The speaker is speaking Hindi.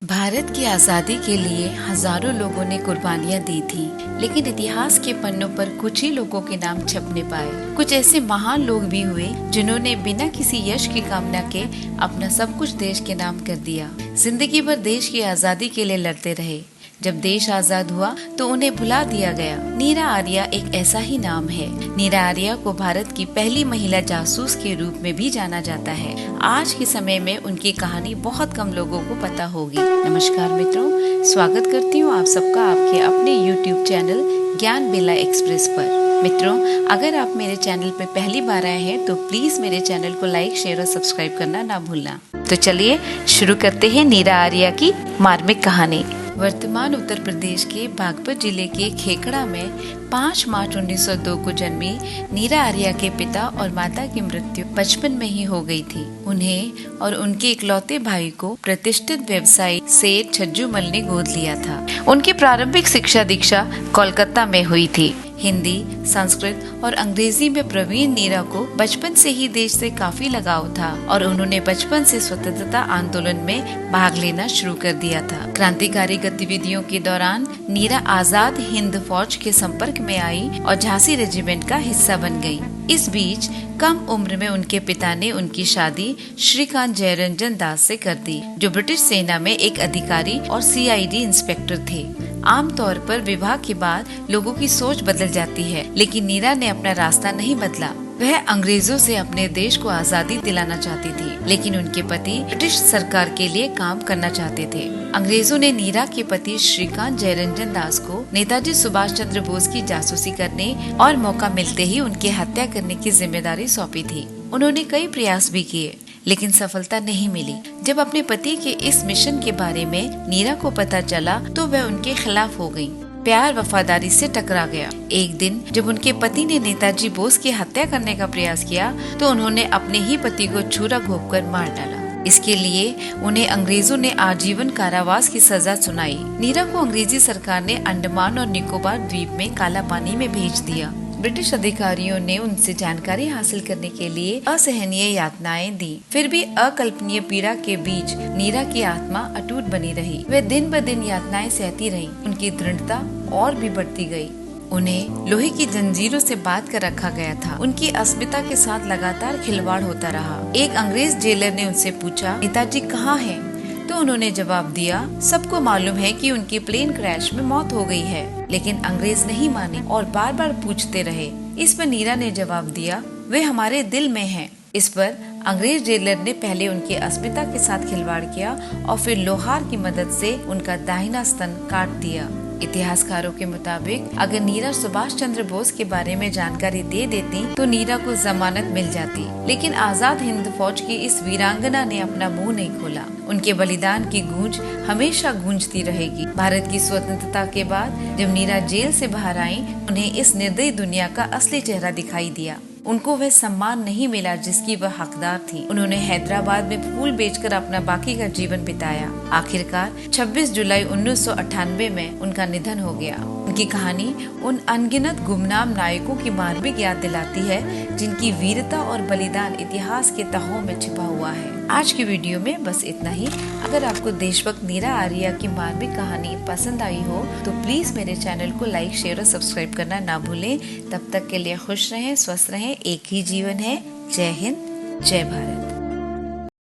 भारत की आज़ादी के लिए हजारों लोगों ने कुर्बानियां दी थी, लेकिन इतिहास के पन्नों पर कुछ ही लोगों के नाम छपने पाए। कुछ ऐसे महान लोग भी हुए जिन्होंने बिना किसी यश की कामना के अपना सब कुछ देश के नाम कर दिया। जिंदगी भर देश की आज़ादी के लिए लड़ते रहे। जब देश आजाद हुआ तो उन्हें भुला दिया गया। नीरा आर्या एक ऐसा ही नाम है। नीरा आर्या को भारत की पहली महिला जासूस के रूप में भी जाना जाता है। आज के समय में उनकी कहानी बहुत कम लोगों को पता होगी। नमस्कार मित्रों, स्वागत करती हूँ आप सबका आपके अपने YouTube चैनल ज्ञान बेला एक्सप्रेस पर। मित्रों, अगर आप मेरे चैनल पर पहली बार आए हैं तो प्लीज मेरे चैनल को लाइक, शेयर और सब्सक्राइब करना ना भूलना। तो चलिए शुरू करते हैं नीरा आर्या की मार्मिक कहानी। वर्तमान उत्तर प्रदेश के बागपत जिले के खेकड़ा में 5 मार्च 1902 को जन्मी नीरा आर्या के पिता और माता की मृत्यु बचपन में ही हो गई थी। उन्हें और उनके इकलौते भाई को प्रतिष्ठित व्यवसायी सेठ छज्जूमल ने गोद लिया था। उनकी प्रारंभिक शिक्षा दीक्षा कोलकाता में हुई थी। हिंदी, संस्कृत और अंग्रेजी में प्रवीण नीरा को बचपन से ही देश से काफी लगाव था और उन्होंने बचपन से स्वतंत्रता आंदोलन में भाग लेना शुरू कर दिया था। क्रांतिकारी गतिविधियों के दौरान नीरा आजाद हिंद फौज के संपर्क में आई और झांसी रेजिमेंट का हिस्सा बन गई। इस बीच कम उम्र में उनके पिता ने उनकी शादी श्रीकांत जयरंजन दास से कर दी, जो ब्रिटिश सेना में एक अधिकारी और CID इंस्पेक्टर थे। आमतौर पर विवाह के बाद लोगों की सोच बदल जाती है, लेकिन नीरा ने अपना रास्ता नहीं बदला। वह अंग्रेजों से अपने देश को आजादी दिलाना चाहती थी, लेकिन उनके पति ब्रिटिश सरकार के लिए काम करना चाहते थे। अंग्रेजों ने नीरा के पति श्रीकांत जयरंजन दास को नेताजी सुभाष चंद्र बोस की जासूसी करने और मौका मिलते ही उनकी हत्या करने की जिम्मेदारी सौंपी थी। उन्होंने कई प्रयास भी किए, लेकिन सफलता नहीं मिली। जब अपने पति के इस मिशन के बारे में नीरा को पता चला तो वह उनके खिलाफ हो गयी। प्यार वफादारी से टकरा गया। एक दिन जब उनके पति ने नेताजी बोस की हत्या करने का प्रयास किया तो उन्होंने अपने ही पति को छुरा घोंपकर मार डाला। इसके लिए उन्हें अंग्रेजों ने आजीवन कारावास की सजा सुनाई। नीरा को अंग्रेजी सरकार ने अंडमान और निकोबार द्वीप में काला पानी में भेज दिया। ब्रिटिश अधिकारियों ने उनसे जानकारी हासिल करने के लिए असहनीय यातनाएं दी। फिर भी अकल्पनीय पीड़ा के बीच नीरा की आत्मा अटूट बनी रही। वे दिन ब दिन यातनाएं सहती रहीं। उनकी दृढ़ता और भी बढ़ती गई। उन्हें लोहे की जंजीरों से बांध कर रखा गया था। उनकी अस्मिता के साथ लगातार खिलवाड़ होता रहा। एक अंग्रेज जेलर ने उनसे पूछा, नेताजी कहाँ हैं? तो उन्होंने जवाब दिया, सबको मालूम है कि उनकी प्लेन क्रैश में मौत हो गई है। लेकिन अंग्रेज नहीं माने और बार बार पूछते रहे। इस पर नीरा ने जवाब दिया, वे हमारे दिल में हैं। इस पर अंग्रेज जेलर ने पहले उनकी अस्मिता के साथ खिलवाड़ किया और फिर लोहार की मदद से उनका दाहिना स्तन काट दिया। इतिहासकारों के मुताबिक अगर नीरा सुभाष चंद्र बोस के बारे में जानकारी दे देती तो नीरा को जमानत मिल जाती, लेकिन आजाद हिंद फौज की इस वीरांगना ने अपना मुंह नहीं खोला। उनके बलिदान की गूंज हमेशा गूंजती रहेगी। भारत की स्वतंत्रता के बाद जब नीरा जेल से बाहर आई, उन्हें इस निर्दयी दुनिया का असली चेहरा दिखाई दिया। उनको वह सम्मान नहीं मिला जिसकी वह हकदार थी। उन्होंने हैदराबाद में फूल बेचकर अपना बाकी का जीवन बिताया। आखिरकार 26 जुलाई 1998 में उनका निधन हो गया। उनकी कहानी उन अनगिनत गुमनाम नायकों की मार्मिक याद दिलाती है जिनकी वीरता और बलिदान इतिहास के तहों में छिपा हुआ है। आज की वीडियो में बस इतना ही। अगर आपको देशभक्त नीरा आर्या की मार्मिक कहानी पसंद आई हो तो प्लीज मेरे चैनल को लाइक, शेयर और सब्सक्राइब करना ना भूलें। तब तक के लिए खुश रहें, स्वस्थ रहें। एक ही जीवन है। जय हिंद, जय भारत।